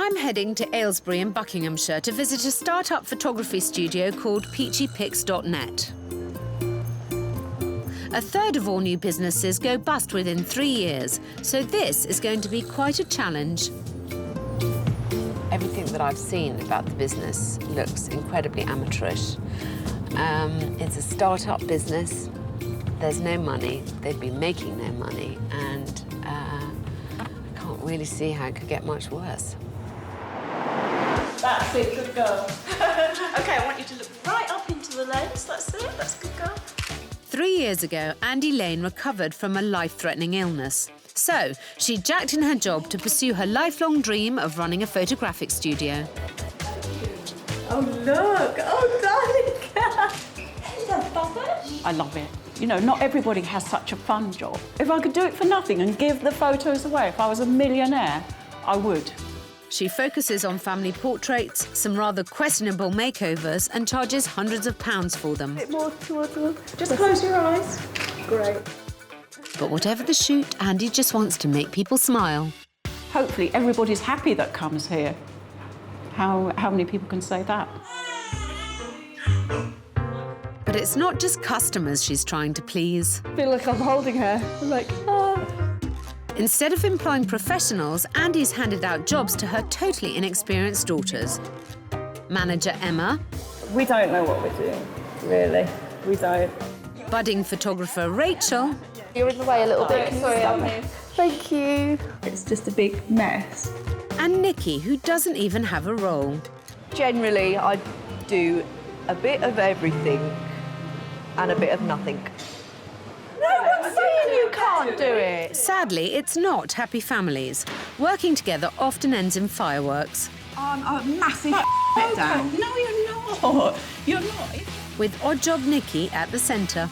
I'm heading to Aylesbury in Buckinghamshire to visit a start-up photography studio called peachypix.net. A third of all new businesses go bust within 3 years, so this is going to be quite a challenge. Everything that I've seen about the business looks incredibly amateurish. It's a start-up business. There's no money. They've been making no money, and I can't really see how it could get much worse. That's it, good girl. OK, I want you to look right up into the lens. That's it, that's good girl. 3 years ago, Andy Lane recovered from a life-threatening illness. So, she jacked in her job to pursue her lifelong dream of running a photographic studio. Oh, look. Oh, darling. Hello, Bubba. I love it. You know, not everybody has such a fun job. If I could do it for nothing and give the photos away, if I was a millionaire, I would. She focuses on family portraits, some rather questionable makeovers, and charges hundreds of pounds for them. A bit more towards them. Just close your eyes. Great. But whatever the shoot, Andy just wants to make people smile. Hopefully everybody's happy that comes here. How many people can say that? But it's not just customers she's trying to please. I feel like I'm holding her. I'm like, ah. Instead of employing professionals, Andy's handed out jobs to her totally inexperienced daughters. Manager Emma. We don't know what we're doing, really. We don't. Budding photographer Rachel. You're in the way a little bit. Sorry, I'm here. Thank you. It's just a big mess. And Nikki, who doesn't even have a role. Generally, I do a bit of everything and a bit of nothing. No, I'm saying you can't do it. Sadly, it's not happy families. Working together often ends in fireworks. I'm a massive letdown. No, you're not. You're not. With odd job Nikki at the centre.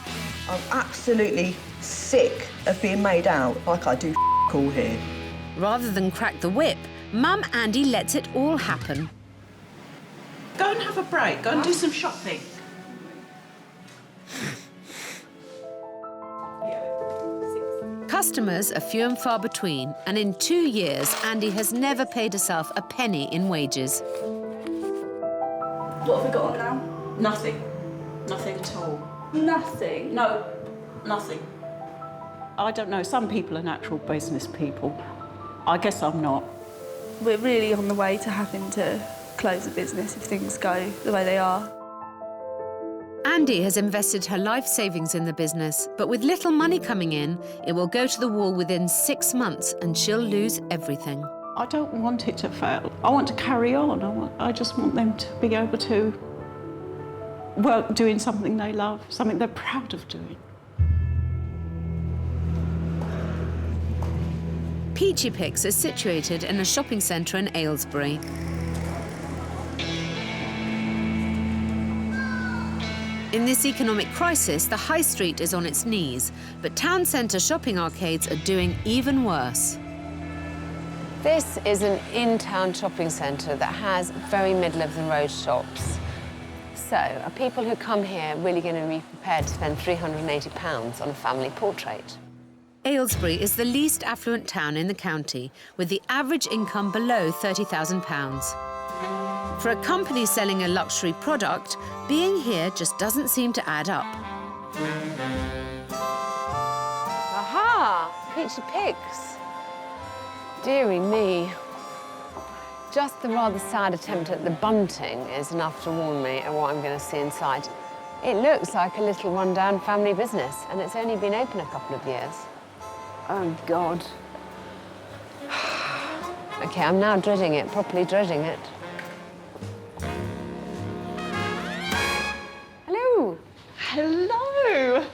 I'm absolutely sick of being made out like I do all here. Rather than crack the whip, Mum Andy lets it all happen. Go and have a break. Go and do some shopping. Customers are few and far between, and in 2 years, Andy has never paid herself a penny in wages. What have we got on now? Nothing. Nothing at all. Nothing. No, nothing. I don't know. Some people are natural business people. I guess I'm not. We're really on the way to having to close the business if things go the way they are. Andy has invested her life savings in the business, but with little money coming in, it will go to the wall within 6 months and she'll lose everything. I don't want it to fail. I want to carry on. I just want them to be able to work doing something they love, something they're proud of doing. Peachy Pix is situated in a shopping centre in Aylesbury. In this economic crisis, the high street is on its knees, but town centre shopping arcades are doing even worse. This is an in-town shopping centre that has very middle-of-the-road shops. So, are people who come here really going to be prepared to spend £380 on a family portrait? Aylesbury is the least affluent town in the county, with the average income below £30,000. For a company selling a luxury product, being here just doesn't seem to add up. Aha! Peachy Pix. Dearie me. Just the rather sad attempt at the bunting is enough to warn me of what I'm going to see inside. It looks like a little run-down family business, and it's only been open a couple of years. Oh, God. OK, I'm now dreading it, properly dreading it. Hello. Hello.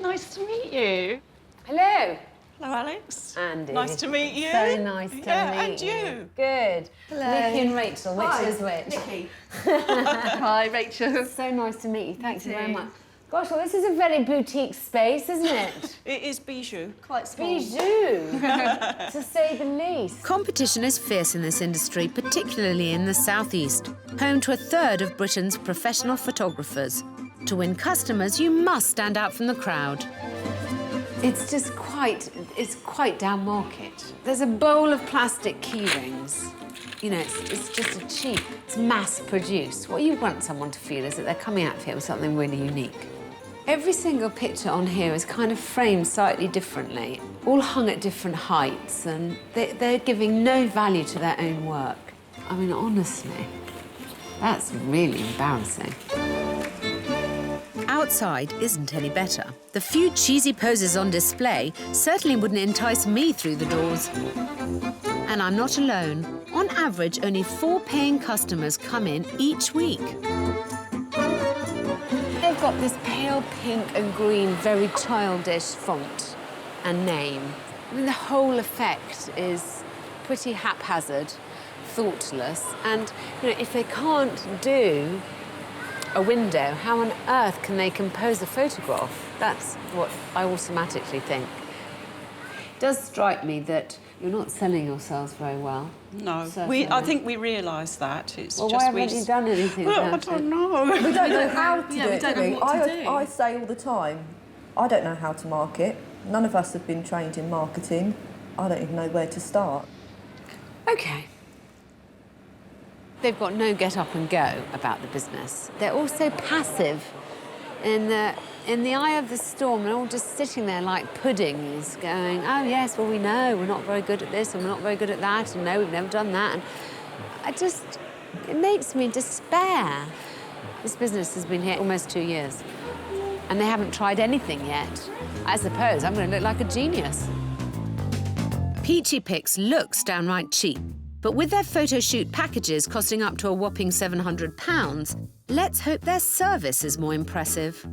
Nice to meet you. Hello. Hello, Alex. Andy. Nice to meet you. So nice to meet and you. you. Good. Hello. Nikki and Rachel, which is which? Nikki. Hi, Rachel. So nice to meet you. Thank you very too. much. Gosh, well, this is a very boutique space, isn't it? It is bijou. Quite small. Bijou, to say the least. Competition is fierce in this industry, particularly in the southeast, home to a third of Britain's professional photographers. To win customers, you must stand out from the crowd. It's just quite down market. There's a bowl of plastic key rings you know, it's just a cheap, it's mass-produced. What you want someone to feel is that they're coming out here with something really unique. Every single picture on here is kind of framed slightly differently, all hung at different heights, and they're giving no value to their own work. I mean, honestly, that's really embarrassing. Outside isn't any better. The few cheesy poses on display certainly wouldn't entice me through the doors. And I'm not alone. On average, only 4 paying customers come in each week. They've got this pale pink and green, very childish font and name. I mean, the whole effect is pretty haphazard, thoughtless, and, you know, if they can't do a window, how on earth can they compose a photograph? That's what I automatically think. It does strike me that you're not selling yourselves very well. No, Certainly. I think we realise that. It's Well, just why haven't you done anything Well, I about don't it? know. We don't know how to do we it, don't do we? know what to do. I say all the time, I don't know how to market. None of us have been trained in marketing. I don't even know where to start. OK. They've got no get up and go about the business. They're also passive in the eye of the storm. They're all just sitting there like puddings going, oh, yes, well, we know we're not very good at this and we're not very good at that, and no, we've never done that. And it makes me despair. This business has been here almost 2 years and they haven't tried anything yet. I suppose I'm going to look like a genius. Peachy Pix looks downright cheap. But with their photo shoot packages costing up to a whopping £700, let's hope their service is more impressive.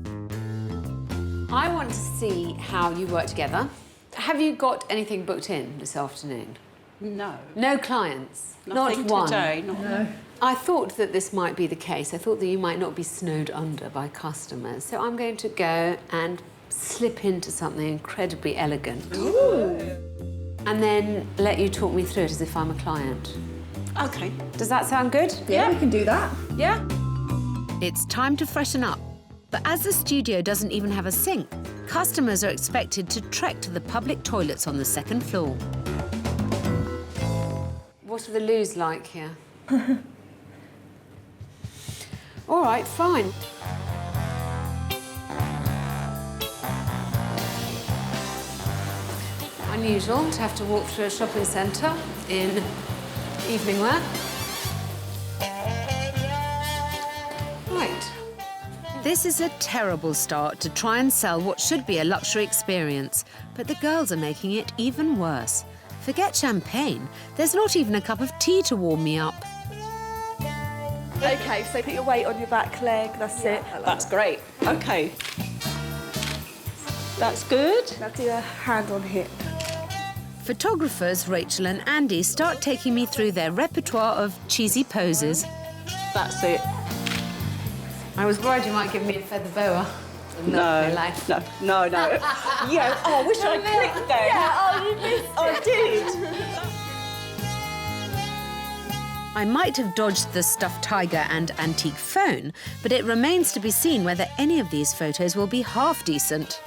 I want to see how you work together. Have you got anything booked in this afternoon? No. No clients? Nothing not one? today. No. I thought that this might be the case. I thought that you might not be snowed under by customers. So I'm going to go and slip into something incredibly elegant. Ooh. And then let you talk me through it as if I'm a client. OK. Does that sound good? Yeah, we can do that. Yeah? It's time to freshen up. But as the studio doesn't even have a sink, customers are expected to trek to the public toilets on the second floor. What are the loos like here? All right, fine. Unusual to have to walk through a shopping centre in evening wear. Right. This is a terrible start to try and sell what should be a luxury experience, but the girls are making it even worse. Forget champagne, there's not even a cup of tea to warm me up. OK, so put your weight on your back leg, that's it. That's great. OK. That's good. Now do a hand on hip. Photographers Rachel and Andy start taking me through their repertoire of cheesy poses. That's it. I was worried you might give me a feather boa. No. Yeah, oh, I wish I clicked there. Yeah, oh, you missed it. I did. I might have dodged the stuffed tiger and antique phone, but it remains to be seen whether any of these photos will be half decent.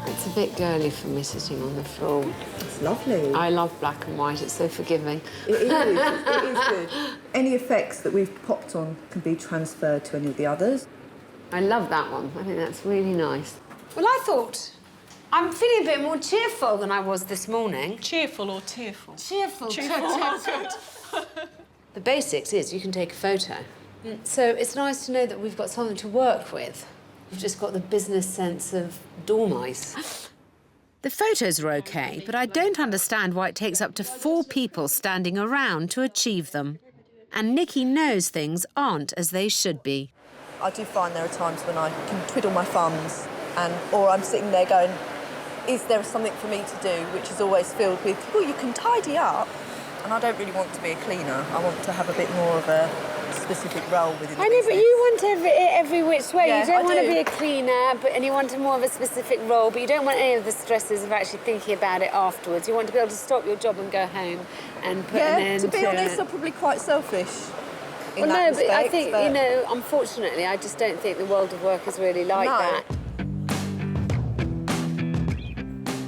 It's a bit girly for me sitting on the floor. It's lovely. I love black and white, it's so forgiving. It is good. Any effects that we've popped on can be transferred to any of the others. I love that one. I think that's really nice. Well, I thought I'm feeling a bit more cheerful than I was this morning. Cheerful or tearful? Cheerful. Cheerful. The basics is you can take a photo. So it's nice to know that we've got something to work with. We've just got the business sense of dormice. The photos are OK, but I don't understand why it takes up to 4 people standing around to achieve them. And Nikki knows things aren't as they should be. I do find there are times when I can twiddle my thumbs or I'm sitting there going, is there something for me to do, which is always filled with, well, you can tidy up. And I don't really want to be a cleaner. I want to have a bit more of a specific role within the I know, but business. you want every which way. Yeah, you don't I want to do. be a cleaner, and you want more of a specific role, but you don't want any of the stresses of actually thinking about it afterwards. You want to be able to stop your job and go home and put an end to be honest, it. I'm probably quite selfish in Well, that no, but I respect, think, you know, unfortunately, I just don't think the world of work is really like that.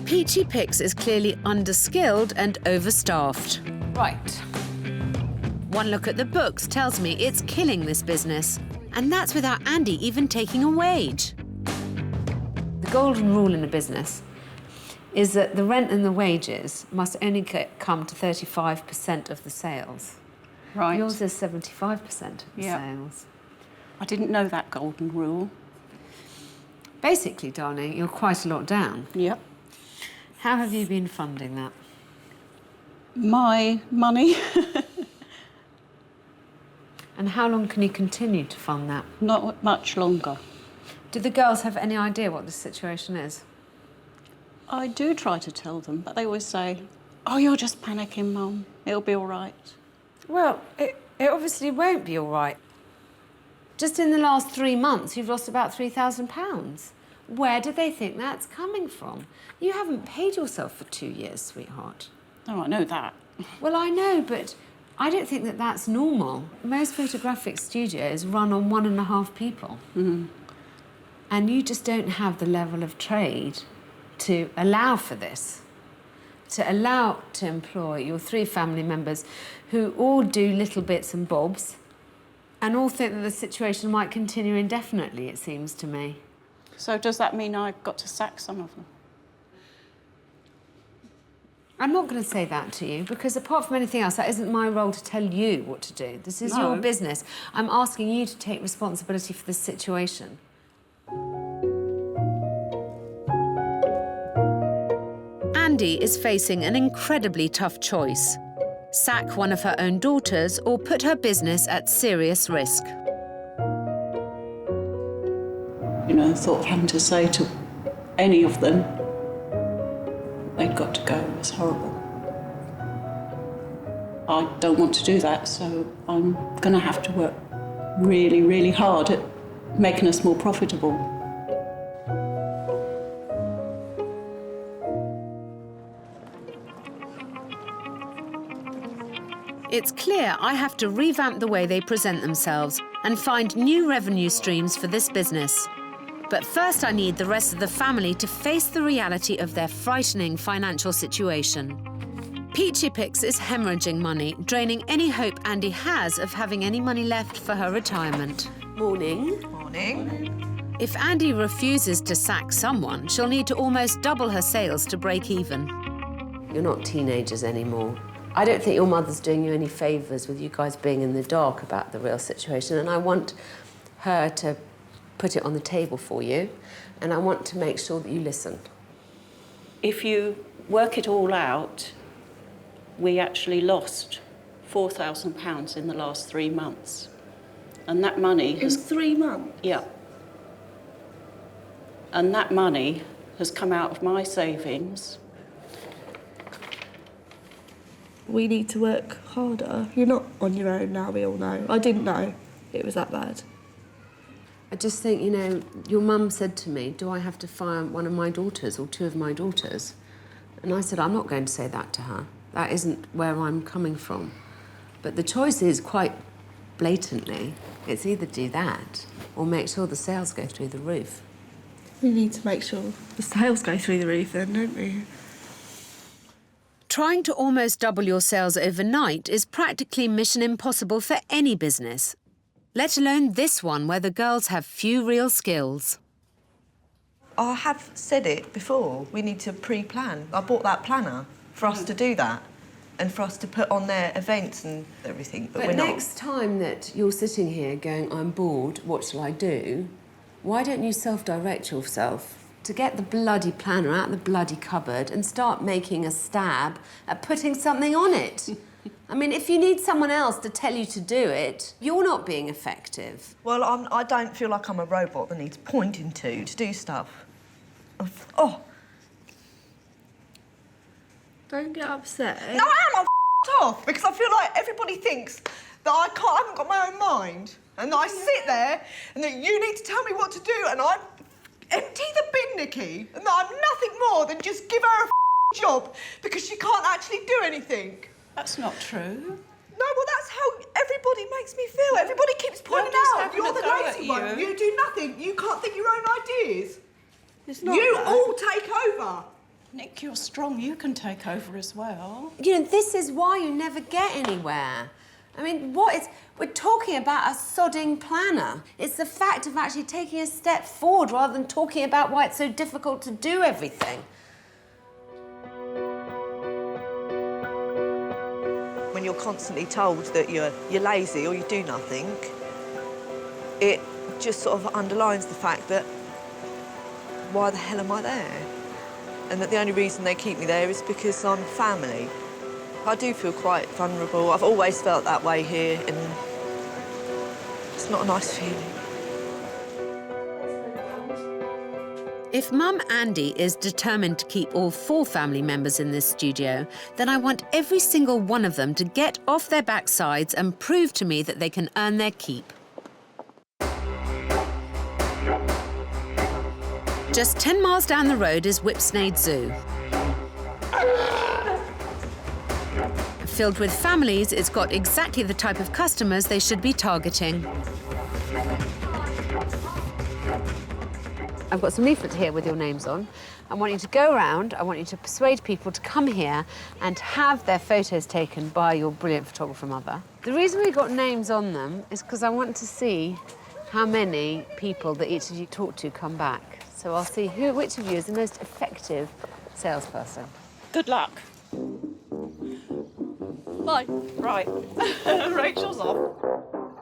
Peachy Pix is clearly underskilled and overstaffed. Right. One look at the books tells me it's killing this business. And that's without Andy even taking a wage. The golden rule in a business is that the rent and the wages must only come to 35% of the sales. Right. Yours is 75% of the Yeah. sales. I didn't know that golden rule. Basically, darling, you're quite a lot down. Yep. How have you been funding that? My money, And how long can you continue to fund that? not much longer. Do the girls have any idea what the situation is? I do try to tell them, but they always say, "Oh, you're just panicking, Mum. It'll be all right." Well, it obviously won't be all right. Just in the last 3 months, you've lost about £3,000. Where do they think that's coming from? You haven't paid yourself for 2 years, sweetheart. Oh, I know that. Well, I know, but I don't think that that's normal. Most photographic studios run on 1.5 people. Mm-hmm. And you just don't have the level of trade to allow for this, to allow to employ your 3 family members who all do little bits and bobs and all think that the situation might continue indefinitely, it seems to me. So does that mean I've got to sack some of them? I'm not going to say that to you because apart from anything else, that isn't my role to tell you what to do. This is your business. I'm asking you to take responsibility for this situation. Andy is facing an incredibly tough choice. Sack one of her own daughters or put her business at serious risk. You know, the thought of having to say to any of them they'd got to go was horrible. I don't want to do that, so I'm going to have to work really, really hard at making us more profitable. It's clear I have to revamp the way they present themselves and find new revenue streams for this business. But first I need the rest of the family to face the reality of their frightening financial situation. Peachy Pix is hemorrhaging money, draining any hope Andy has of having any money left for her retirement. Morning. Morning. If Andy refuses to sack someone, she'll need to almost double her sales to break even. You're not teenagers anymore. I don't think your mother's doing you any favours with you guys being in the dark about the real situation, and I want her to put it on the table for you, and I want to make sure that you listen. If you work it all out, we actually lost £4,000 in the last 3 months. And that money has... In 3 months? Yeah. And that money has come out of my savings. We need to work harder. You're not on your own now, we all know. I didn't know it was that bad. I just think, you know, your mum said to me, do I have to fire one of my daughters or 2 of my daughters? And I said, I'm not going to say that to her. That isn't where I'm coming from. But the choice is quite blatantly, it's either do that or make sure the sales go through the roof. We need to make sure the sales go through the roof then, don't we? Trying to almost double your sales overnight is practically mission impossible for any business, let alone this one where the girls have few real skills. I have said it before, we need to pre-plan. I bought that planner for us to do that and for us to put on their events and everything, but we're not. Next time that you're sitting here going, I'm bored, what shall I do? Why don't you self-direct yourself to get the bloody planner out of the bloody cupboard and start making a stab at putting something on it? I mean, if you need someone else to tell you to do it, you're not being effective. Well, I don't feel like I'm a robot that needs pointing to do stuff. Oh. Don't get upset. No, I am. I'm off because I feel like everybody thinks that I haven't got my own mind and that I sit there and that you need to tell me what to do and I empty the bin, Nikki, and that I'm nothing more than just give her a job because she can't actually do anything. That's not true. No, well, that's how everybody makes me feel. Everybody keeps pointing out, you're the lazy one. You do nothing. You can't think your own ideas. It's not you that. all take over. Nick, you're strong. You can take over as well. You know, this is why you never get anywhere. I mean, we're talking about a sodding planner. It's the fact of actually taking a step forward rather than talking about why it's so difficult to do everything. When you're constantly told that you're lazy or you do nothing, it just sort of underlines the fact that why the hell am I there? And that the only reason they keep me there is because I'm family. I do feel quite vulnerable. I've always felt that way here, and it's not a nice feeling. If Mum Andy is determined to keep all 4 family members in this studio, then I want every single one of them to get off their backsides and prove to me that they can earn their keep. Just 10 miles down the road is Whipsnade Zoo. Filled with families, it's got exactly the type of customers they should be targeting. I've got some leaflets here with your names on. I want you to go around, I want you to persuade people to come here and have their photos taken by your brilliant photographer mother. The reason we've got names on them is because I want to see how many people that each of you talk to come back. So I'll see which of you is the most effective salesperson. Good luck. Bye. Right. Rachel's off.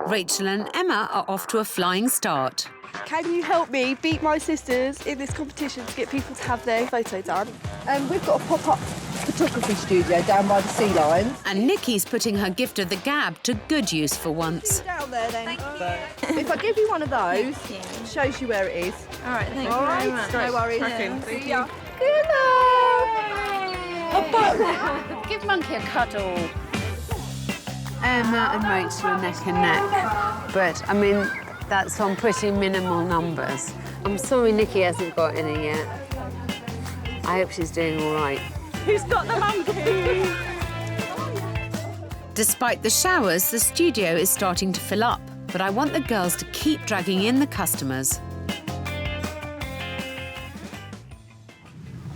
Rachel and Emma are off to a flying start. Can you help me beat my sisters in this competition to get people to have their photo done? We've got a pop-up photography studio down by the sea lions. And Nikki's putting her gift of the gab to good use for once. Down there then. Thank you. If I give you one of those, it shows you where it is. All right, thank All you right, very much. no worries. Yeah. See ya. Give Monkey a cuddle. Emma and Rachel are neck and neck. But, I mean, that's on pretty minimal numbers. I'm sorry Nikki hasn't got any yet. I hope she's doing all right. Who's got the monkey? Despite the showers, the studio is starting to fill up. But I want the girls to keep dragging in the customers.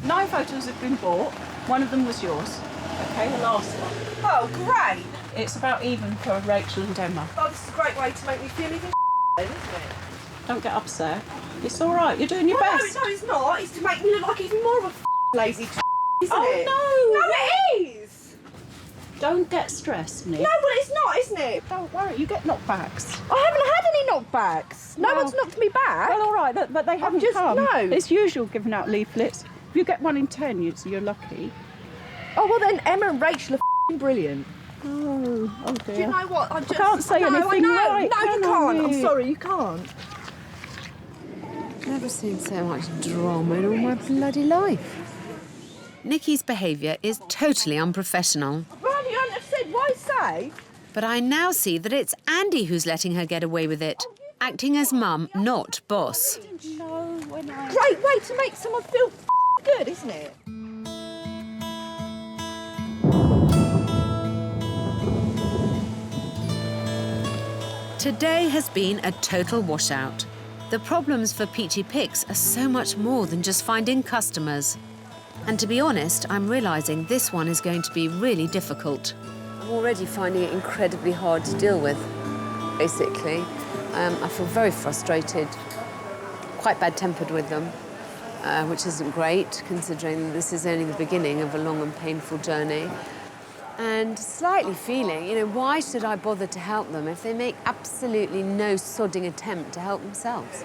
9 photos have been bought. One of them was yours. OK, the last one. Oh, great. It's about even for Rachel and Emma. Oh, this is a great way to make me feel even isn't it? Don't get upset. It's all right. You're doing your best. No, it's not. It's to make me look like even more of a lazy isn't it? Oh, No, it is. Don't get stressed, Nick. No, well, it's not, isn't it? Don't worry. You get knockbacks. I haven't had any knockbacks. No one's knocked me back. Well, all right, but they haven't just come. no. It's usual giving out leaflets. If you get 1 in 10, you're lucky. Oh, well, then Emma and Rachel are brilliant. Oh dear. Do you know what? I can't say anything right, No, you can can't. I? I'm sorry, you can't. Never seen so much drama in all my bloody life. Nikki's behaviour is totally unprofessional. Well, you hadn't have said, why say? But I now see that it's Andy who's letting her get away with it, acting as mum, not boss. Great way to make someone feel good, isn't it? Today has been a total washout. The problems for Peachy Pix are so much more than just finding customers. And to be honest, I'm realising this one is going to be really difficult. I'm already finding it incredibly hard to deal with, basically. I feel very frustrated, quite bad-tempered with them, which isn't great, considering this is only the beginning of a long and painful journey. And slightly feeling, why should I bother to help them if they make absolutely no sodding attempt to help themselves?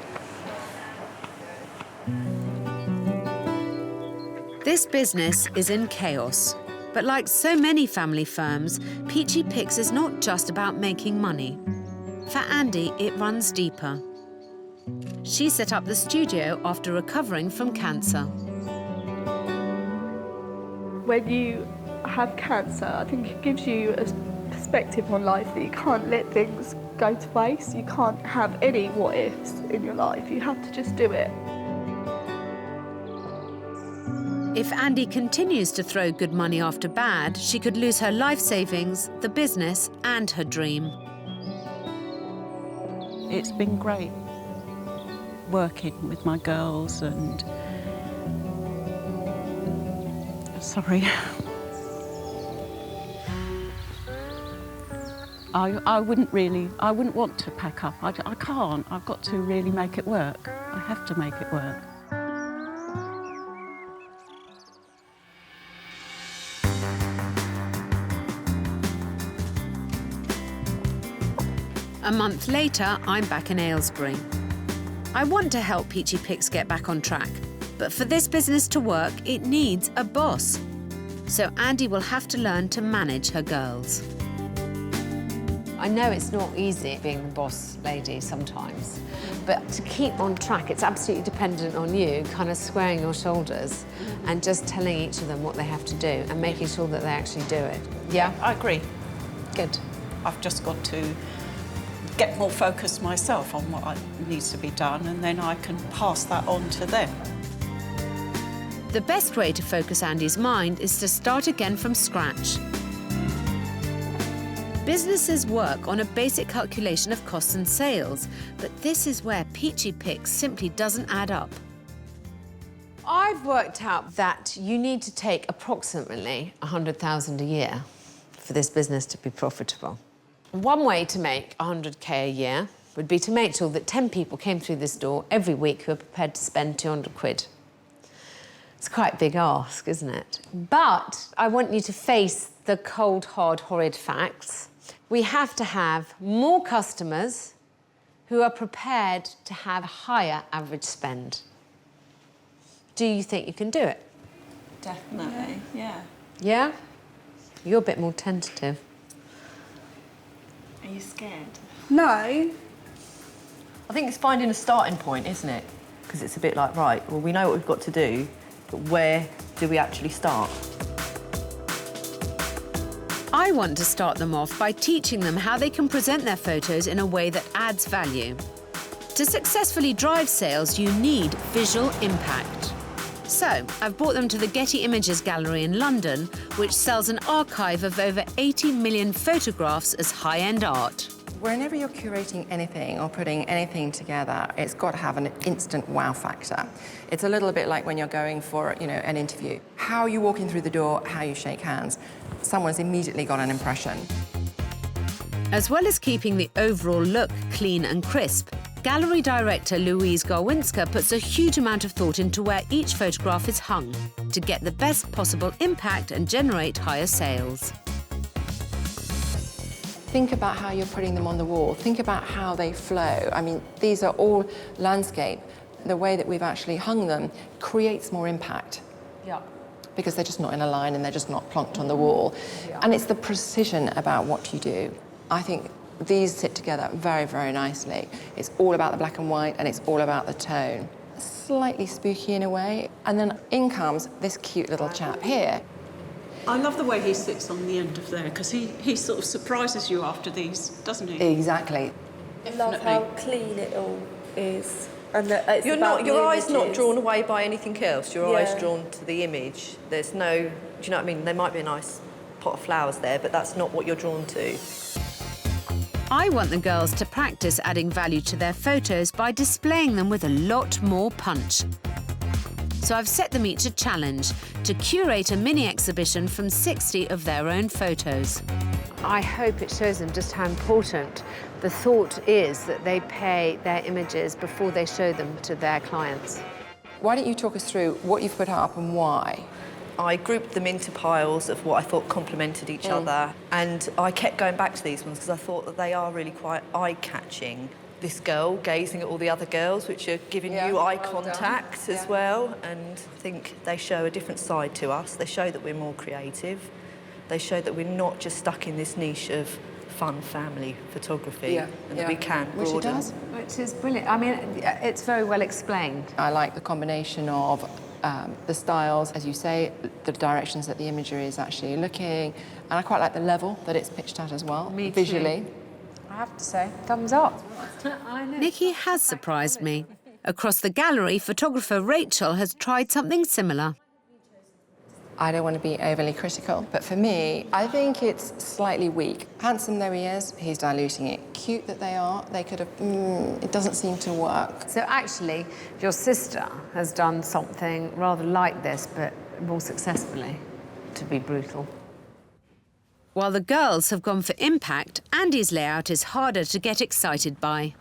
This business is in chaos. But like so many family firms, Peachy Pix is not just about making money. For Andy, it runs deeper. She set up the studio after recovering from cancer. When you have cancer, I think it gives you a perspective on life that you can't let things go to waste. You can't have any what-ifs in your life. You have to just do it. If Andy continues to throw good money after bad, she could lose her life savings, the business, and her dream. It's been great working with my girls and... Sorry. I wouldn't want to pack up. I can't. I've got to really make it work. I have to make it work. A month later, I'm back in Aylesbury. I want to help Peachy Pix get back on track, but for this business to work, it needs a boss. So Andy will have to learn to manage her girls. I know it's not easy being the boss lady sometimes, but to keep on track, it's absolutely dependent on you kind of squaring your shoulders and just telling each of them what they have to do and making sure that they actually do it. Yeah? I agree. Good. I've just got to get more focused myself on what needs to be done, and then I can pass that on to them. The best way to focus Andy's mind is to start again from scratch. Businesses work on a basic calculation of costs and sales, but this is where Peachy Pix simply doesn't add up. I've worked out that you need to take approximately 100,000 a year for this business to be profitable. One way to make 100k a year would be to make sure that 10 people came through this door every week who are prepared to spend 200 quid. It's quite a big ask, isn't it? But I want you to face the cold, hard, horrid facts. We have to have more customers who are prepared to have higher average spend. Do you think you can do it? Definitely, yeah. Yeah? You're a bit more tentative. Are you scared? No. I think it's finding a starting point, isn't it? Because it's a bit like, right, well, we know what we've got to do, but where do we actually start? I want to start them off by teaching them how they can present their photos in a way that adds value. To successfully drive sales, you need visual impact. So, I've brought them to the Getty Images Gallery in London, which sells an archive of over 80 million photographs as high-end art. Whenever you're curating anything or putting anything together, it's got to have an instant wow factor. It's a little bit like when you're going for, an interview. How you walk in through the door, how you shake hands. Someone's immediately got an impression. As well as keeping the overall look clean and crisp, gallery director Louise Garwinska puts a huge amount of thought into where each photograph is hung to get the best possible impact and generate higher sales. Think about how you're putting them on the wall. Think about how they flow. I mean, these are all landscape. The way that we've actually hung them creates more impact. Yeah. Because they're just not in a line and they're just not plonked on the wall. Yeah. And it's the precision about what you do. I think these sit together very, very nicely. It's all about the black and white and it's all about the tone. Slightly spooky in a way. And then in comes this cute little chap here. I love the way he sits on the end of there, because he sort of surprises you after these, doesn't he? Exactly. I love how clean it all is. And that it's Your eyes not drawn away by anything else. Your eyes Yeah. drawn to the image. There's no, do you know what I mean? There might be a nice pot of flowers there, but that's not what you're drawn to. I want the girls to practice adding value to their photos by displaying them with a lot more punch. So I've set them each a challenge to curate a mini exhibition from 60 of their own photos. I hope it shows them just how important the thought is that they pay their images before they show them to their clients. Why don't you talk us through what you've put up and why? I grouped them into piles of what I thought complemented each other, and I kept going back to these ones because I thought that they are really quite eye-catching. This girl gazing at all the other girls, which are giving you eye contact as well, and I think they show a different side to us. They show that we're more creative. They show that we're not just stuck in this niche of fun family photography, and that we can broaden. Which it does. Which is brilliant. I mean, it's very well explained. I like the combination of the styles, as you say, the directions that the imagery is actually looking, and I quite like the level that it's pitched at as well, Me too. visually. I have to say, thumbs up. Nikki has surprised me. Across the gallery, photographer Rachel has tried something similar. I don't want to be overly critical, but for me, I think it's slightly weak. Handsome though he is, he's diluting it. Cute that they are, they could have, it doesn't seem to work. So actually, your sister has done something rather like this, but more successfully, to be brutal. While the girls have gone for impact, Andy's layout is harder to get excited by.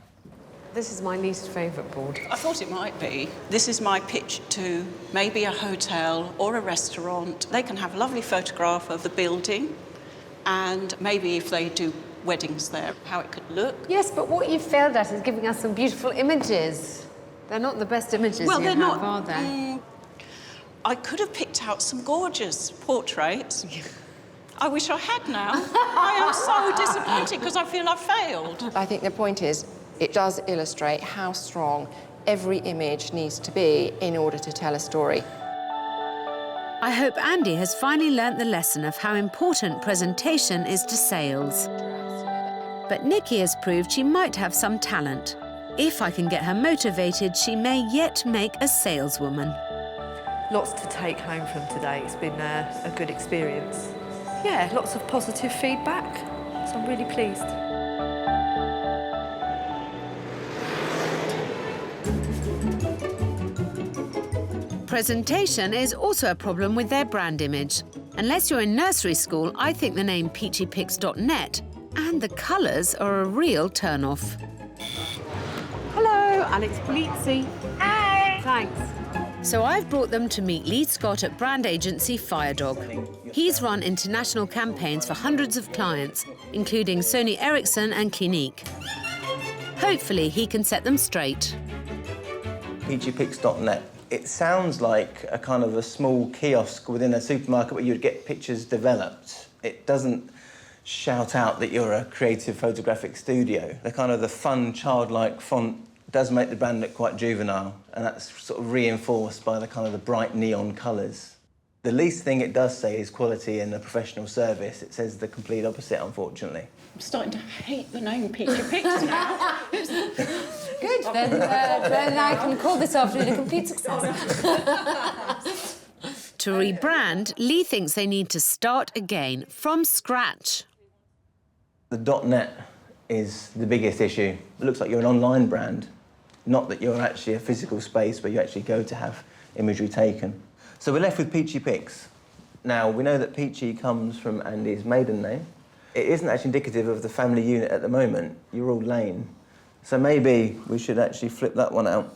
This is my least favourite board. I thought it might be. This is my pitch to maybe a hotel or a restaurant. They can have a lovely photograph of the building and maybe if they do weddings there, how it could look. Yes, but what you've failed at is giving us some beautiful images. They're not the best images Well, you they're have, not, are they? I could have picked out some gorgeous portraits. I wish I had now. I am so disappointed because I feel I've failed. I think the point is, it does illustrate how strong every image needs to be in order to tell a story. I hope Andy has finally learnt the lesson of how important presentation is to sales. But Nikki has proved she might have some talent. If I can get her motivated, she may yet make a saleswoman. Lots to take home from today. It's been a good experience. Yeah, lots of positive feedback, so I'm really pleased. Presentation is also a problem with their brand image. Unless you're in nursery school, I think the name peachypix.net and the colours are a real turn-off. Hello, and it's Polizzi. Hey! Thanks. So I've brought them to meet Lee Scott at brand agency Firedog. He's run international campaigns for hundreds of clients, including Sony Ericsson and Clinique. Hopefully he can set them straight. Peachypix.net. It sounds like a kind of a small kiosk within a supermarket where you'd get pictures developed. It doesn't shout out that you're a creative photographic studio. The kind of the fun, childlike font does make the brand look quite juvenile, and that's sort of reinforced by the kind of the bright neon colours. The least thing it does say is quality and a professional service. It says the complete opposite, unfortunately. I'm starting to hate the name Peachy Pix now. Good, then I can call this afternoon a complete success. To rebrand, Lee thinks they need to start again, from scratch. The .net is the biggest issue. It looks like you're an online brand, not that you're actually a physical space where you actually go to have imagery taken. So we're left with Peachy Pix. Now, we know that Peachy comes from Andy's maiden name. It isn't actually indicative of the family unit at the moment. You're all Lane. So maybe we should actually flip that one out.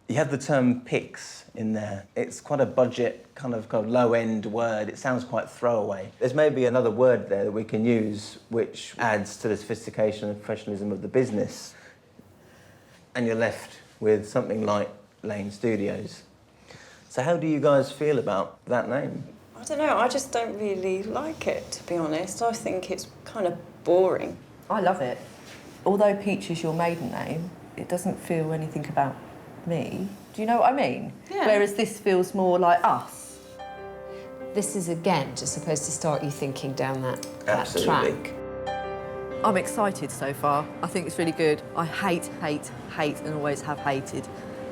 You have the term Pix in there. It's quite a budget, kind of low-end word. It sounds quite throwaway. There's maybe another word there that we can use which adds to the sophistication and professionalism of the business. And you're left with something like Lane Studios. So how do you guys feel about that name? I don't know, I just don't really like it, to be honest. I think it's kind of boring. I love it. Although Peach is your maiden name, it doesn't feel anything about me. Do you know what I mean? Yeah. Whereas this feels more like us. This is, again, just supposed to start you thinking down that Absolutely. track. I'm excited so far. I think it's really good. I hate, and always have hated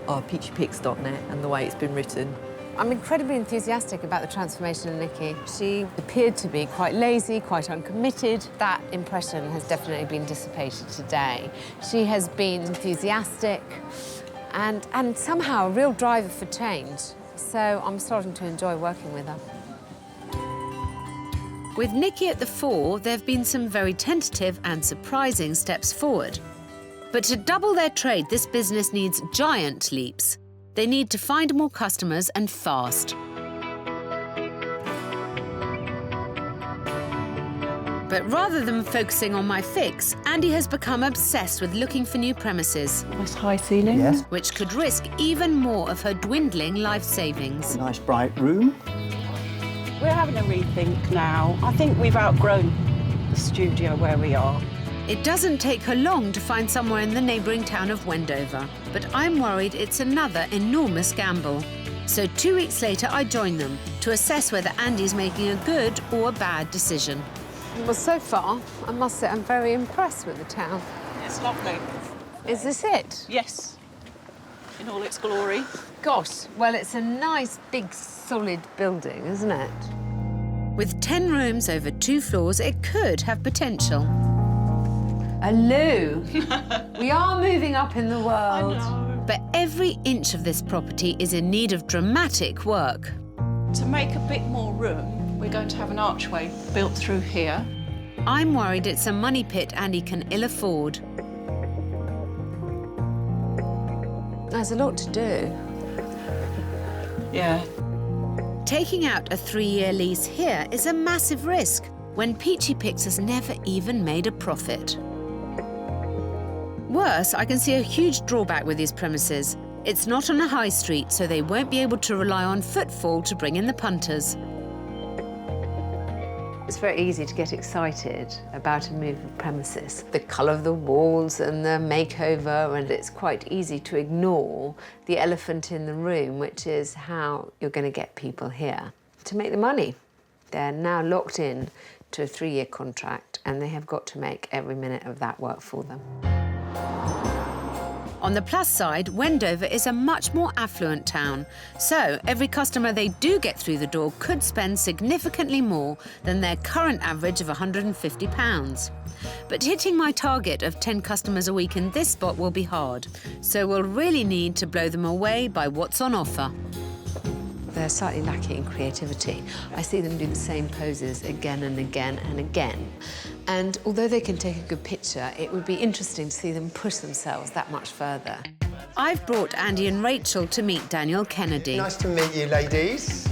peachypix.net and the way it's been written. I'm incredibly enthusiastic about the transformation of Nikki. She appeared to be quite lazy, quite uncommitted. That impression has definitely been dissipated today. She has been enthusiastic and somehow a real driver for change. So I'm starting to enjoy working with her. With Nikki at the fore, there have been some very tentative and surprising steps forward. But to double their trade, this business needs giant leaps. They need to find more customers and fast. But rather than focusing on my fix, Andy has become obsessed with looking for new premises, Nice high ceiling. Yes. which could risk even more of her dwindling life savings. Nice bright room. We're having a rethink now. I think we've outgrown the studio where we are. It doesn't take her long to find somewhere in the neighbouring town of Wendover, but I'm worried it's another enormous gamble. So 2 weeks later, I join them to assess whether Andy's making a good or a bad decision. Well, so far, I must say I'm very impressed with the town. It's lovely. Is this it? Yes, in all its glory. Gosh, well, it's a nice, big, solid building, isn't it? With 10 rooms over 2 floors, it could have potential. A loo. We are moving up in the world. But every inch of this property is in need of dramatic work. To make a bit more room, We're going to have an archway built through here. I'm worried it's a money pit Andy can ill afford. There's a lot to do. Yeah. Taking out a 3-year lease here is a massive risk when Peachy Pix has never even made a profit. Worse, I can see a huge drawback with these premises. It's not on a high street, so they won't be able to rely on footfall to bring in the punters. It's very easy to get excited about a move of premises. The colour of the walls and the makeover, and it's quite easy to ignore the elephant in the room, which is how you're going to get people here to make the money. They're now locked in to a 3-year contract, and they have got to make every minute of that work for them. On the plus side, Wendover is a much more affluent town, so every customer they do get through the door could spend significantly more than their current average of £150. But hitting my target of 10 customers a week in this spot will be hard, so we'll really need to blow them away by what's on offer. They're slightly lacking in creativity. I see them do the same poses again and again and again. And although they can take a good picture, it would be interesting to see them push themselves that much further. I've brought Andy and Rachel to meet Daniel Kennedy. Nice to meet you, ladies.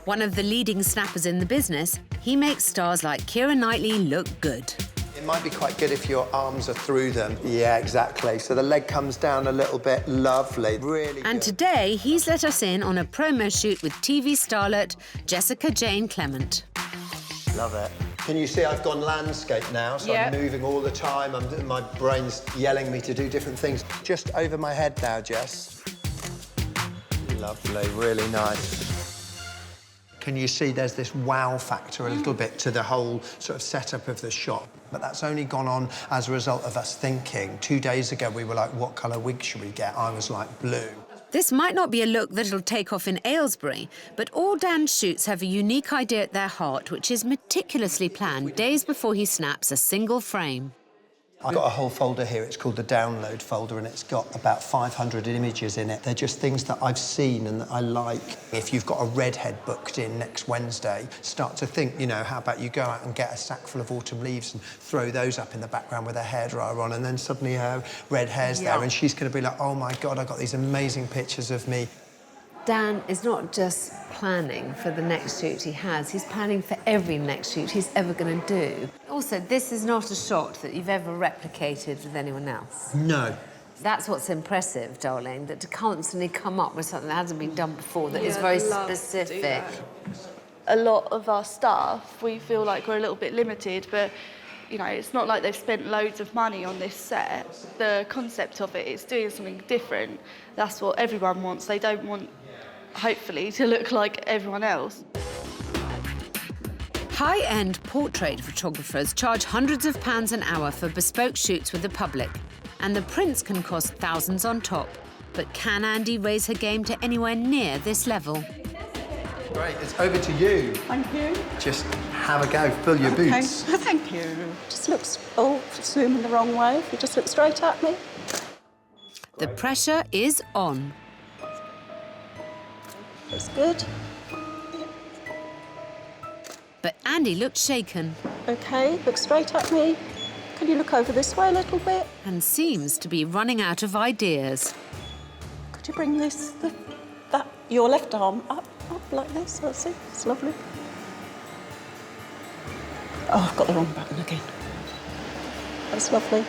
One of the leading snappers in the business, he makes stars like Keira Knightley look good. It might be quite good if your arms are through them. Yeah, exactly. So the leg comes down a little bit. Lovely. Really And good. today, he's let us in on a promo shoot with TV starlet Jessica Jane Clement. Love it. Can you see I've gone landscape now, so I'm moving all the time. My brain's yelling me to do different things. Just over my head now, Jess. Lovely, really nice. Can you see there's this wow factor a little bit to the whole sort of setup of the shop? But that's only gone on as a result of us thinking. 2 days ago, we were like, what colour wig should we get? I was like, blue. This might not be a look that'll take off in Aylesbury, but all Dan's shoots have a unique idea at their heart, which is meticulously planned days before he snaps a single frame. I've got a whole folder here, it's called the download folder, and it's got about 500 images in it. They're just things that I've seen and that I like. If you've got a redhead booked in next Wednesday, start to think, you know, how about you go out and get a sack full of autumn leaves and throw those up in the background with a hairdryer on, and then suddenly her red hair's there, and she's going to be like, oh, my God, I got these amazing pictures of me. Dan is not just planning for the next shoot he has, he's planning for every next shoot he's ever going to do. Also, this is not a shot that you've ever replicated with anyone else. No. That's what's impressive, darling, that to constantly come up with something that hasn't been done before, that is very specific. A lot of our staff, we feel like we're a little bit limited, but you know, it's not like they've spent loads of money on this set. The concept of it is doing something different. That's what everyone wants. They don't want, hopefully, to look like everyone else. High-end portrait photographers charge hundreds of pounds an hour for bespoke shoots with the public, and the prints can cost thousands on top. But can Andy raise her game to anywhere near this level? Great, it's over to you. Thank you. Just have a go, fill your boots. Thank you. Just looks, oh, zooming the wrong way. If you just look straight at me. The pressure is on. Looks good. But Andy looked shaken. OK, look straight at me. Can you look over this way a little bit? And seems to be running out of ideas. Could you bring this, your left arm up like this? That's it. It's lovely. Oh, I've got the wrong button again. That's lovely.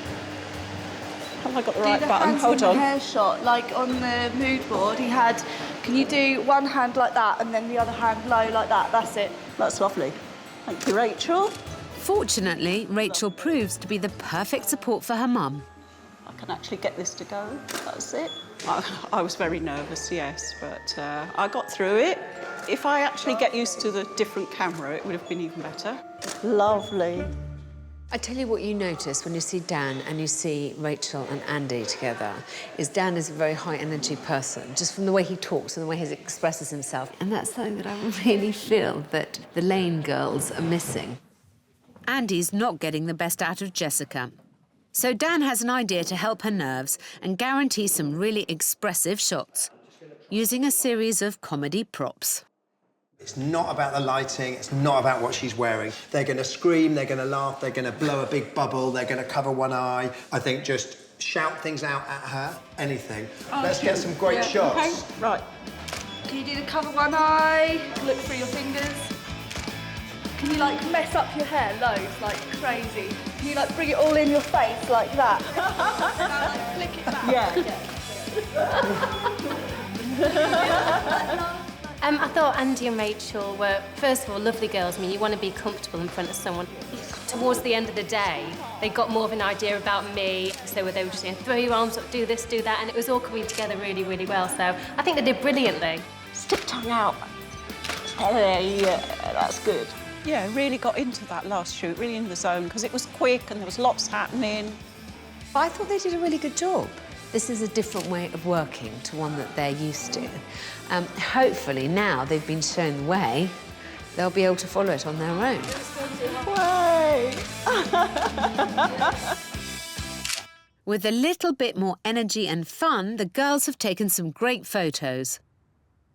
Have I got the right do the button? hands Hold in the on. hair shot, like on the mood board, he had, can you do one hand like that and then the other hand low like that? That's it. That's lovely. Thank you, Rachel. Fortunately, Rachel proves to be the perfect support for her mum. I can actually get this to go. That's it. I was very nervous, yes, but I got through it. If I actually get used to the different camera, it would have been even better. Lovely. I tell you what you notice when you see Dan and you see Rachel and Andy together, is Dan is a very high-energy person, just from the way he talks and the way he expresses himself. And that's something that I really feel that the Lane girls are missing. Andy's not getting the best out of Jessica. So Dan has an idea to help her nerves and guarantee some really expressive shots, using a series of comedy props. It's not about the lighting, it's not about what she's wearing. They're going to scream, they're going to laugh, they're going to blow a big bubble, they're going to cover one eye. I think just shout things out at her, anything. Let's get some great shots. Okay. Right. Can you do the cover one eye? Look through your fingers. Can you, like, mess up your hair loads, like crazy? Can you, like, bring it all in your face like that? And now, like, flick it back. Yeah. I thought Andy and Rachel were, first of all, lovely girls. I mean, you want to be comfortable in front of someone. Towards the end of the day, they got more of an idea about me. So they were just saying, throw your arms up, do this, do that, and it was all coming together really, really well. So I think they did brilliantly. Stick tongue out. Yeah, that's good. Yeah, really got into that last shoot, really in the zone, because it was quick and there was lots happening. I thought they did a really good job. This is a different way of working to one that they're used to. Hopefully, now they've been shown the way, they'll be able to follow it on their own. Way! With a little bit more energy and fun, the girls have taken some great photos.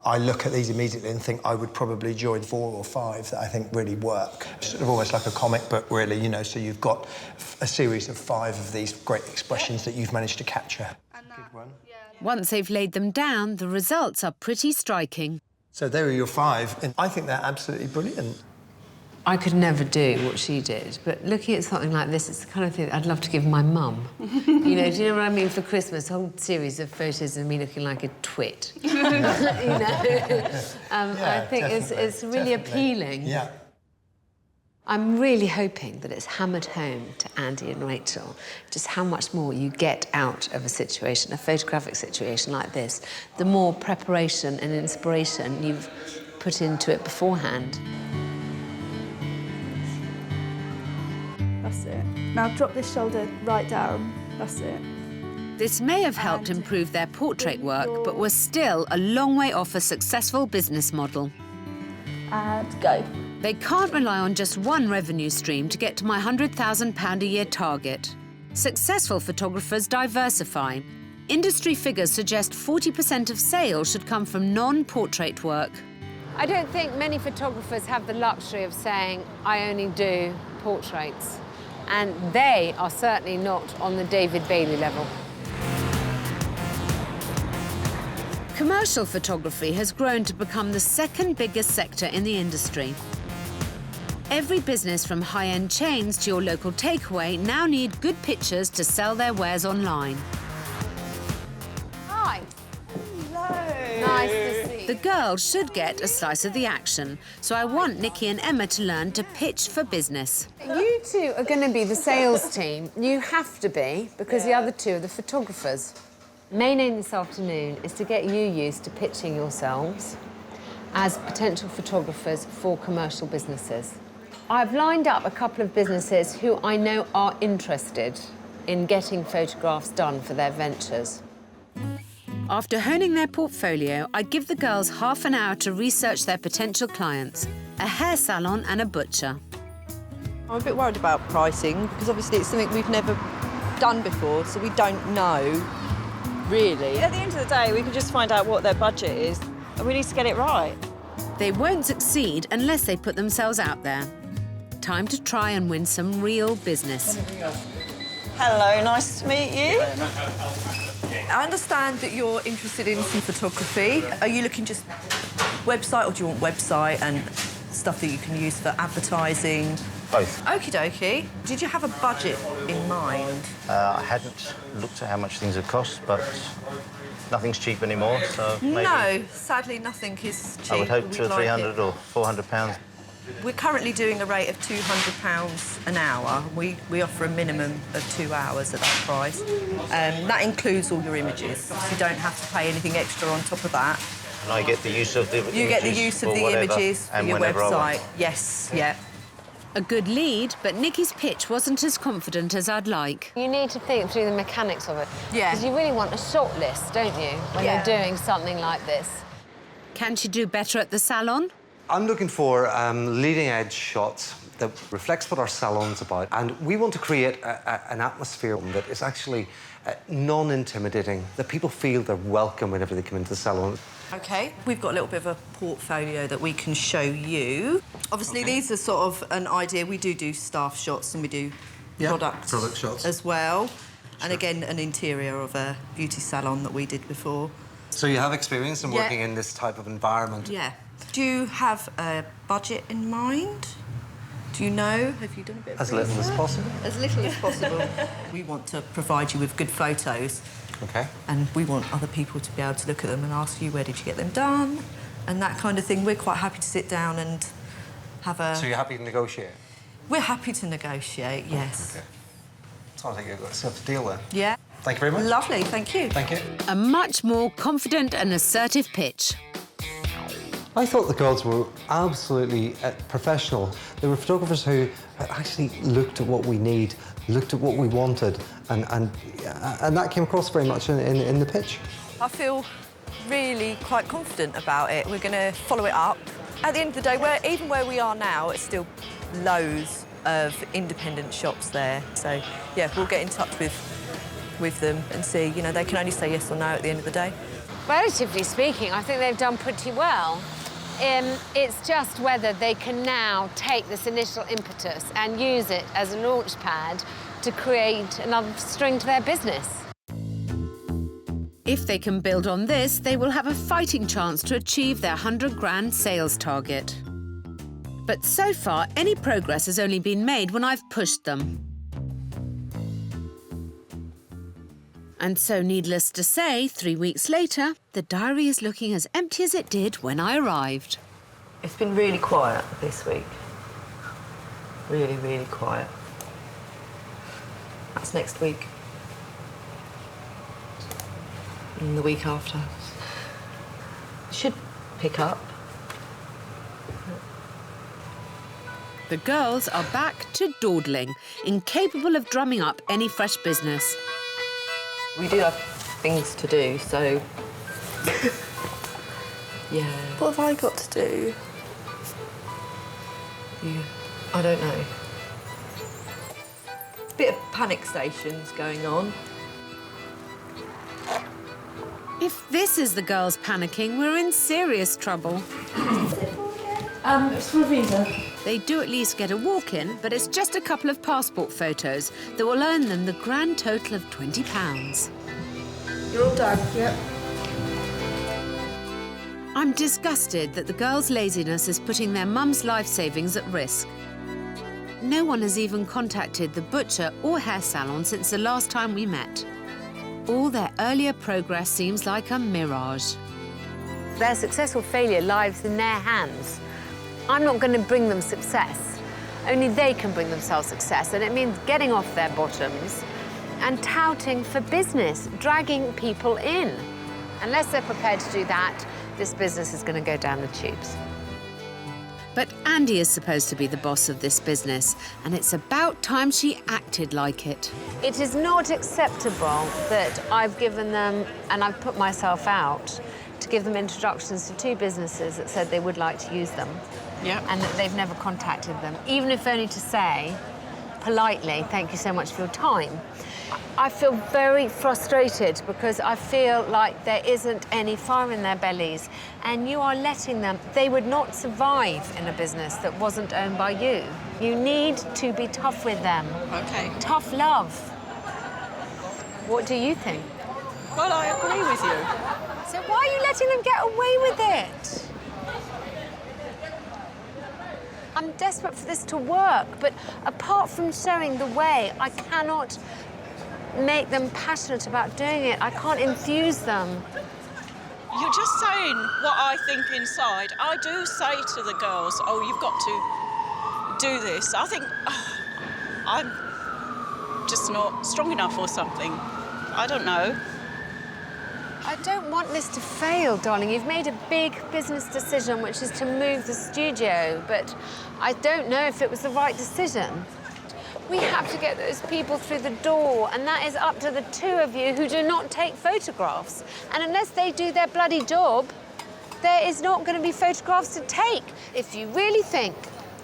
I look at these immediately and think I would probably join 4 or 5 that I think really work. Sort of almost like a comic book, really, you know, so you've got a series of 5 of these great expressions that you've managed to capture. Good one. Once they've laid them down, the results are pretty striking. So there are your 5, and I think they're absolutely brilliant. I could never do what she did, but looking at something like this, it's the kind of thing I'd love to give my mum. You know, do you know what I mean? For Christmas, a whole series of photos of me looking like a twit. You know? I think it's really appealing. Yeah. I'm really hoping that it's hammered home to Andy and Rachel just how much more you get out of a situation, a photographic situation like this, the more preparation and inspiration you've put into it beforehand. That's it. Now drop this shoulder right down. That's it. This may have helped improve their portrait work, but was still a long way off a successful business model. And go. They can't rely on just one revenue stream to get to my £100,000 a year target. Successful photographers diversify. Industry figures suggest 40% of sales should come from non-portrait work. I don't think many photographers have the luxury of saying, I only do portraits. And they are certainly not on the David Bailey level. Commercial photography has grown to become the second biggest sector in the industry. Every business from high-end chains to your local takeaway now need good pictures to sell their wares online. Hi. Hello. Nice to see you. The girls should get a slice of the action, so I want Nikki and Emma to learn to pitch for business. You two are going to be the sales team. You have to be, because the other two are the photographers. Main aim this afternoon is to get you used to pitching yourselves as potential photographers for commercial businesses. I've lined up a couple of businesses who I know are interested in getting photographs done for their ventures. After honing their portfolio, I give the girls half an hour to research their potential clients, a hair salon and a butcher. I'm a bit worried about pricing because obviously it's something we've never done before, so we don't know, really. At the end of the day, we can just find out what their budget is, and we need to get it right. They won't succeed unless they put themselves out there. Time to try and win some real business. Hello, nice to meet you. I understand that you're interested in some photography. Are you looking just website, or do you want website and stuff that you can use for advertising? Both. Okie dokie. Did you have a budget in mind? I hadn't looked at how much things have cost, but nothing's cheap anymore, so maybe... No, sadly nothing is cheap. I would hope We'd £200 or £400 or £400. We're currently doing a rate of £200 an hour. We offer a minimum of 2 hours at that price. That includes all your images. So you don't have to pay anything extra on top of that. And I get the use of the images. You get the use of the images for your website. Yes, yeah. A good lead, but Nikki's pitch wasn't as confident as I'd like. You need to think through the mechanics of it. Yeah. Because you really want a short list, don't you, when you're doing something like this? Can she do better at the salon? I'm looking for leading-edge shots that reflects what our salon's about. And we want to create an atmosphere that is actually non-intimidating, that people feel they're welcome whenever they come into the salon. OK, we've got a little bit of a portfolio that we can show you. Obviously, these are sort of an idea. We do staff shots and we do product shots as well. Sure. And again, an interior of a beauty salon that we did before. So you have experience in working in this type of environment? Yeah. Do you have a budget in mind? Do you know? Have you done a bit of research? As little as possible. As little as possible. We want to provide you with good photos. OK. And we want other people to be able to look at them and ask you, where did you get them done? And that kind of thing. We're quite happy to sit down and have a... So you're happy to negotiate? We're happy to negotiate, yes. OK. So I think you've got stuff to deal with. Yeah. Thank you very much. Lovely, thank you. Thank you. A much more confident and assertive pitch. I thought the girls were absolutely professional. They were photographers who actually looked at what we need, looked at what we wanted, and that came across very much in the pitch. I feel really quite confident about it. We're going to follow it up. At the end of the day, even where we are now, it's still loads of independent shops there. So, yeah, we'll get in touch with them and see. You know, they can only say yes or no at the end of the day. Relatively speaking, I think they've done pretty well. It's just whether they can now take this initial impetus and use it as a launch pad to create another string to their business. If they can build on this, they will have a fighting chance to achieve their 100 grand sales target. But so far, any progress has only been made when I've pushed them. And so, needless to say, 3 weeks later, the diary is looking as empty as it did when I arrived. It's been really quiet this week. Really, really quiet. That's next week. And the week after. It should pick up. The girls are back to dawdling, incapable of drumming up any fresh business. We do have things to do, so... yeah. What have I got to do? I don't know. Bit of panic stations going on. If this is the girls panicking, we're in serious trouble. It's for a visa. They do at least get a walk-in, but it's just a couple of passport photos that will earn them the grand total of £20. You're all done, yep. I'm disgusted that the girls' laziness is putting their mum's life savings at risk. No one has even contacted the butcher or hair salon since the last time we met. All their earlier progress seems like a mirage. Their success or failure lies in their hands. I'm not going to bring them success. Only they can bring themselves success, and it means getting off their bottoms and touting for business, dragging people in. Unless they're prepared to do that, this business is going to go down the tubes. But Andy is supposed to be the boss of this business, and it's about time she acted like it. It is not acceptable that I've given them, and I've put myself out, to give them introductions to 2 businesses that said they would like to use them. Yeah. And that they've never contacted them, even if only to say, politely, thank you so much for your time. I feel very frustrated because I feel like there isn't any fire in their bellies, and you are letting them. They would not survive in a business that wasn't owned by you. You need to be tough with them. OK. Tough love. What do you think? Well, I agree with you. So why are you letting them get away with it? I'm desperate for this to work, but apart from showing the way, I cannot make them passionate about doing it. I can't infuse them. You're just saying what I think inside. I do say to the girls, oh, you've got to do this. I think I'm just not strong enough or something. I don't know. I don't want this to fail, darling. You've made a big business decision, which is to move the studio, but I don't know if it was the right decision. We have to get those people through the door, and that is up to the 2 of you who do not take photographs. And unless they do their bloody job, there is not going to be photographs to take. If you really think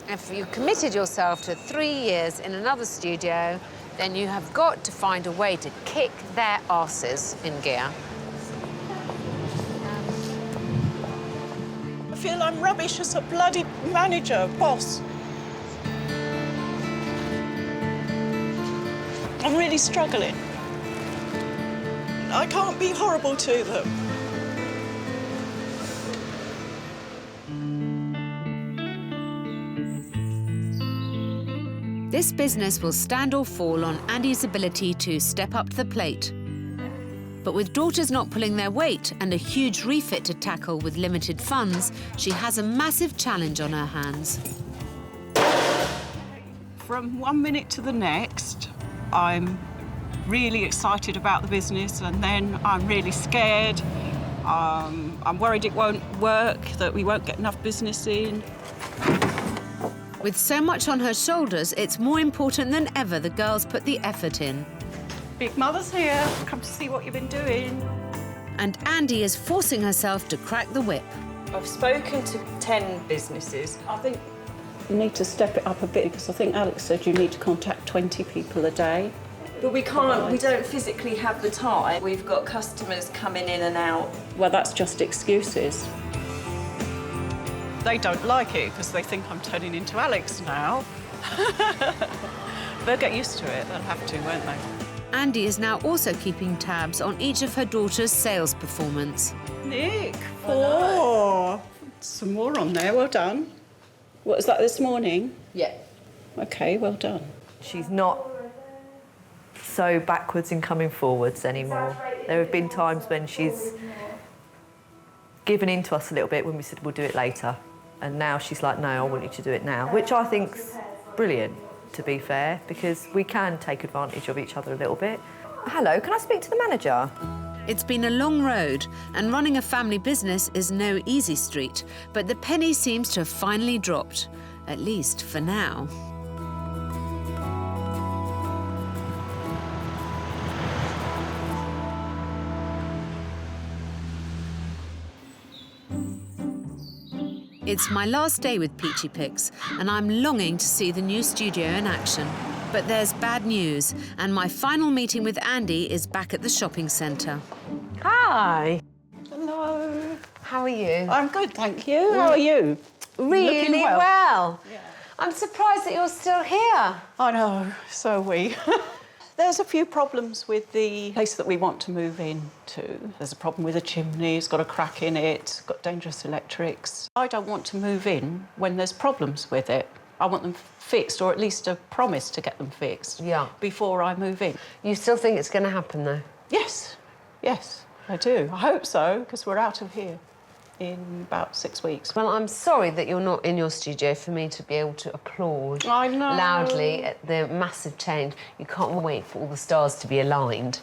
If you committed yourself to 3 years in another studio, then you have got to find a way to kick their arses in gear. I feel I'm rubbish as a bloody manager, boss. I'm really struggling. I can't be horrible to them. This business will stand or fall on Andy's ability to step up to the plate. But with daughters not pulling their weight and a huge refit to tackle with limited funds, she has a massive challenge on her hands. From 1 minute to the next, I'm really excited about the business, and then I'm really scared. I'm worried it won't work, that we won't get enough business in. With so much on her shoulders, it's more important than ever the girls put the effort in. Big Mother's here, come to see what you've been doing. And Andy is forcing herself to crack the whip. I've spoken to 10 businesses. I think you need to step it up a bit, because I think Alex said you need to contact 20 people a day. But we can't, we don't physically have the time. We've got customers coming in and out. Well, that's just excuses. They don't like it because they think I'm turning into Alex now. They'll get used to it, they'll have to, won't they? Andy is now also keeping tabs on each of her daughter's sales performance. Nick, 4. Some more on there, well done. What was that this morning? Yeah. OK, well done. She's not so backwards in coming forwards anymore. There have been times when she's given in to us a little bit when we said we'll do it later. And now she's like, no, I want you to do it now, which I think's brilliant, to be fair, because we can take advantage of each other a little bit. Hello, can I speak to the manager? It's been a long road, and running a family business is no easy street, but the penny seems to have finally dropped, at least for now. It's my last day with Peachy Pix, and I'm longing to see the new studio in action. But there's bad news, and my final meeting with Andy is back at the shopping centre. Hi. Hello. How are you? I'm good, thank you. How are you? Really Looking well. Yeah. I'm surprised that you're still here. I know, so are we. There's a few problems with the place that we want to move into. There's a problem with the chimney, it's got a crack in it, it's got dangerous electrics. I don't want to move in when there's problems with it. I want them fixed, or at least a promise to get them fixed before I move in. You still think it's going to happen, though? Yes, I do. I hope so, because we're out of here in about 6 weeks. Well, I'm sorry that you're not in your studio for me to be able to applaud loudly at the massive change. You can't wait for all the stars to be aligned.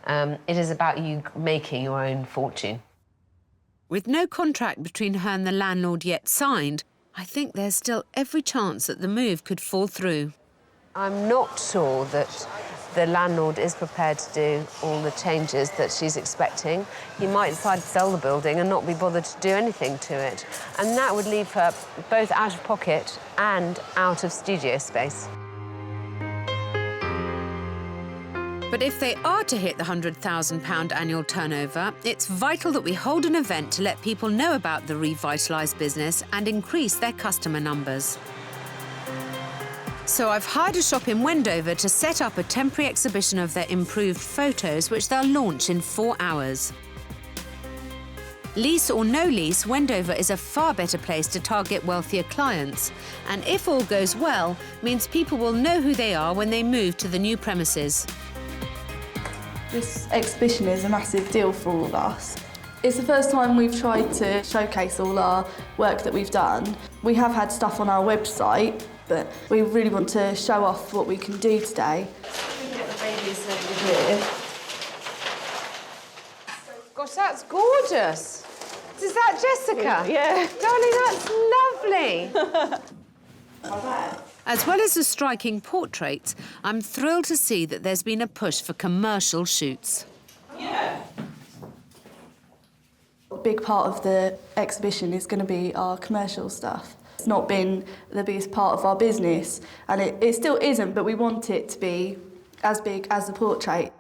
It is about you making your own fortune. With no contract between her and the landlord yet signed, I think there's still every chance that the move could fall through. I'm not sure that the landlord is prepared to do all the changes that she's expecting. He might decide to sell the building and not be bothered to do anything to it. And that would leave her both out of pocket and out of studio space. But if they are to hit the £100,000 annual turnover, it's vital that we hold an event to let people know about the revitalised business and increase their customer numbers. So I've hired a shop in Wendover to set up a temporary exhibition of their improved photos, which they'll launch in 4 hours. Lease or no lease, Wendover is a far better place to target wealthier clients. And if all goes well, means people will know who they are when they move to the new premises. This exhibition is a massive deal for all of us. It's the first time we've tried to showcase all our work that we've done. We have had stuff on our website, but we really want to show off what we can do today. We can get the babies over here. Gosh, that's gorgeous. Is that Jessica? Yeah. Darling, that's lovely. As well as the striking portraits, I'm thrilled to see that there's been a push for commercial shoots. Yeah. A big part of the exhibition is going to be our commercial stuff. It's not been the biggest part of our business, and it still isn't, but we want it to be as big as the portrait.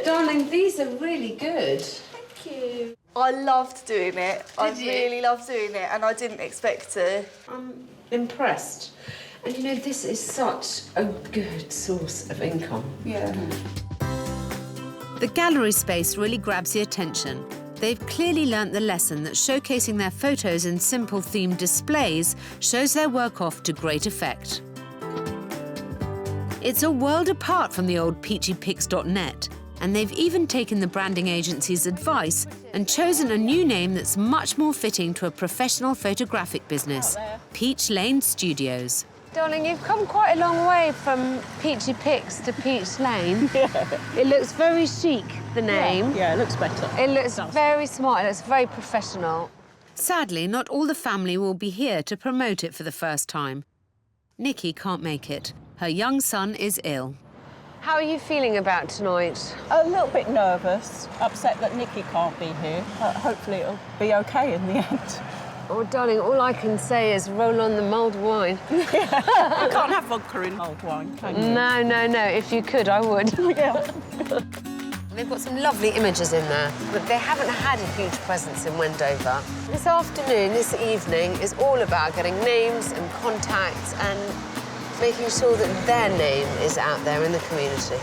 Darling, these are really good. Thank you. I loved doing it. I really loved doing it, and I didn't expect to. I'm impressed. And you know, this is such a good source of income. Yeah. The gallery space really grabs the attention. They've clearly learnt the lesson that showcasing their photos in simple themed displays shows their work off to great effect. It's a world apart from the old peachypix.net, and they've even taken the branding agency's advice and chosen a new name that's much more fitting to a professional photographic business, Peach Lane Studios. Darling, you've come quite a long way from Peachy Pix to Peach Lane. Yeah. It looks very chic, the name. Yeah, it looks better. It looks very smart, it looks very professional. Sadly, not all the family will be here to promote it for the first time. Nikki can't make it. Her young son is ill. How are you feeling about tonight? A little bit nervous, upset that Nikki can't be here, but hopefully it'll be OK in the end. Oh, darling, all I can say is roll on the mulled wine. You can't have vodka in mulled wine, can you? No, no, no. If you could, I would. Yeah. They've got some lovely images in there, but they haven't had a huge presence in Wendover. This afternoon, this evening, is all about getting names and contacts and making sure that their name is out there in the community.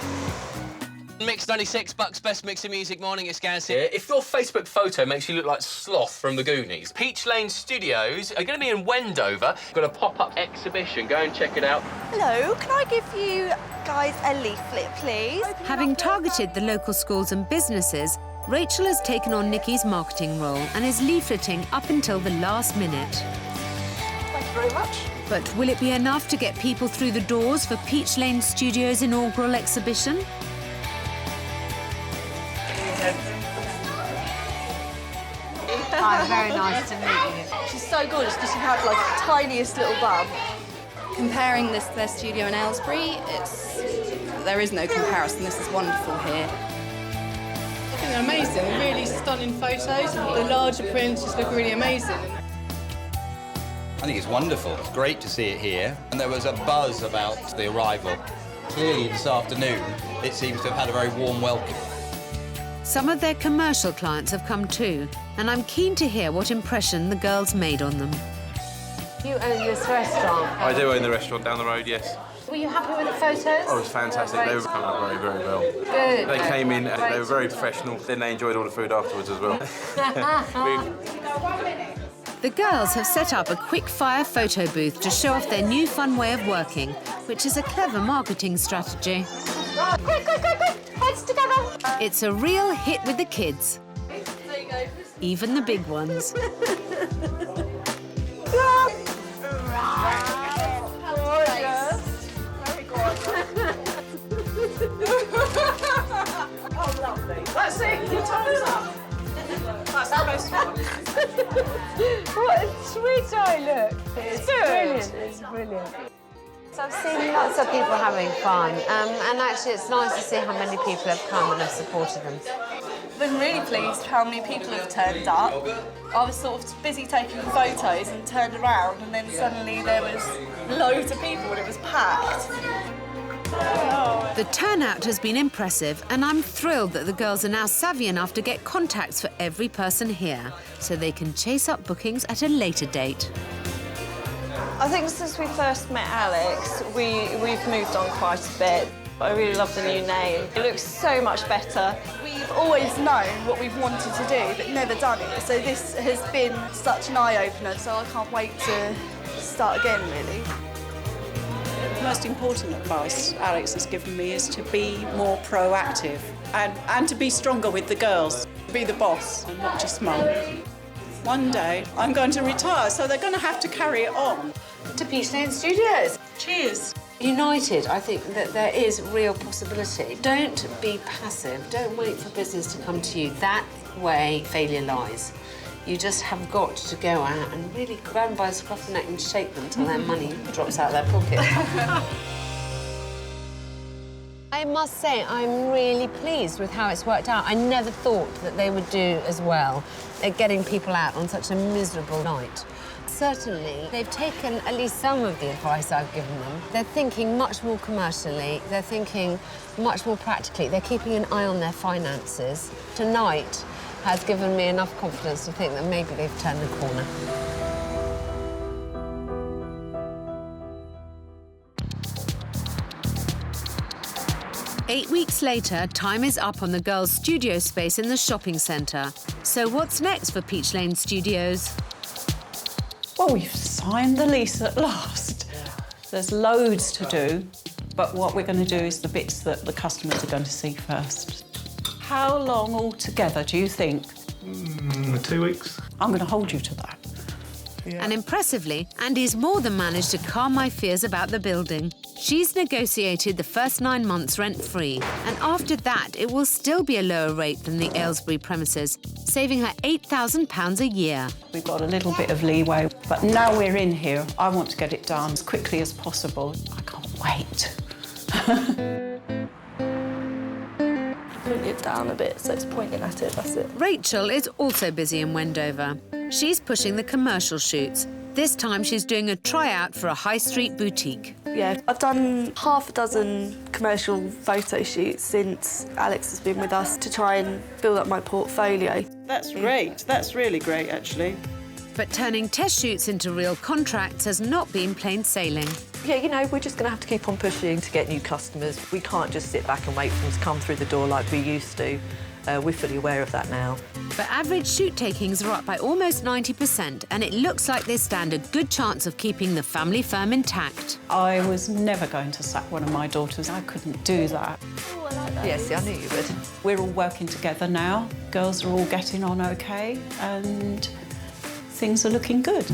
Mix 96, Buck's Best Mix of Music Morning, it's Gaz here. If your Facebook photo makes you look like Sloth from the Goonies, Peach Lane Studios are going to be in Wendover. Got a pop-up exhibition, go and check it out. Hello, can I give you guys a leaflet, please? Having targeted the local schools and businesses, Rachel has taken on Nikki's marketing role and is leafleting up until the last minute. Thank you very much. But will it be enough to get people through the doors for Peach Lane Studios' inaugural exhibition? Hi, very nice to meet you. She's so gorgeous because she had like the tiniest little bum. Comparing this to their studio in Aylesbury, there is no comparison. This is wonderful here. I think they're amazing, really stunning photos. The larger prints just look really amazing. I think it's wonderful. It's great to see it here. And there was a buzz about the arrival. Clearly this afternoon, it seems to have had a very warm welcome. Some of their commercial clients have come too, and I'm keen to hear what impression the girls made on them. You own this restaurant? I do own the restaurant down the road, yes. Were you happy with the photos? Oh, it was fantastic. They were coming out very, very well. Good. They came in, and they were very professional. Then they enjoyed all the food afterwards as well. The girls have set up a quick-fire photo booth to show off their new fun way of working, which is a clever marketing strategy. Quick, quick, quick, quick! Heads together! It's a real hit with the kids. Even the big ones. Oh, lovely. That's it, your time is up. That's the best one. What a sweet I look. It's brilliant. It's brilliant. So I've seen lots of people having fun, and actually it's nice to see how many people have come and have supported them. I've been really pleased how many people have turned up. I was sort of busy taking photos and turned around, and then suddenly there was loads of people and it was packed. The turnout has been impressive, and I'm thrilled that the girls are now savvy enough to get contacts for every person here, so they can chase up bookings at a later date. I think since we first met Alex, we've moved on quite a bit. I really love the new name. It looks so much better. We've always known what we've wanted to do, but never done it. So this has been such an eye-opener, so I can't wait to start again, really. The most important advice Alex has given me is to be more proactive and to be stronger with the girls. Be the boss and not just mum. One day I'm going to retire, so they're going to have to carry it on. To Peach Lane Studios. Cheers. United, I think that there is real possibility. Don't be passive. Don't wait for business to come to you. That way failure lies. You just have got to go out and really grab them by the scruff of the neck and shake them till their money drops out of their pocket. I must say, I'm really pleased with how it's worked out. I never thought that they would do as well at getting people out on such a miserable night. certainly they've taken at least some of the advice I've given them. They're thinking much more commercially, they're thinking much more practically, they're keeping an eye on their finances. Tonight has given me enough confidence to think that maybe they've turned the corner. Eight weeks later, time is up on the girls' studio space in the shopping centre. So what's next for Peach Lane Studios? Well, we've signed the lease at last. There's loads to do, but what we're going to do is the bits that the customers are going to see first. How long altogether do you think? 2 weeks. I'm going to hold you to that. And impressively, Andy's more than managed to calm my fears about the building. She's negotiated the first 9 months rent-free, and after that, it will still be a lower rate than the Aylesbury premises, saving her £8,000 a year. We've got a little bit of leeway, but now we're in here, I want to get it done as quickly as possible. I can't wait. Put it down a bit so it's pointing at it, that's it. Rachel is also busy in Wendover. She's pushing the commercial shoots. This time she's doing a tryout for a high street boutique. Yeah, I've done half a dozen commercial photo shoots since Alex has been with us to try and build up my portfolio. That's great. That's really great, actually. But turning test shoots into real contracts has not been plain sailing. Yeah, you know, we're just going to have to keep on pushing to get new customers. We can't just sit back and wait for them to come through the door like we used to. We're fully aware of that now. But average shoot takings are up by almost 90%, and it looks like they stand a good chance of keeping the family firm intact. I was never going to sack one of my daughters. I couldn't do that. Oh, I like that. Yes, I knew you would. We're all working together now. Girls are all getting on OK, and things are looking good.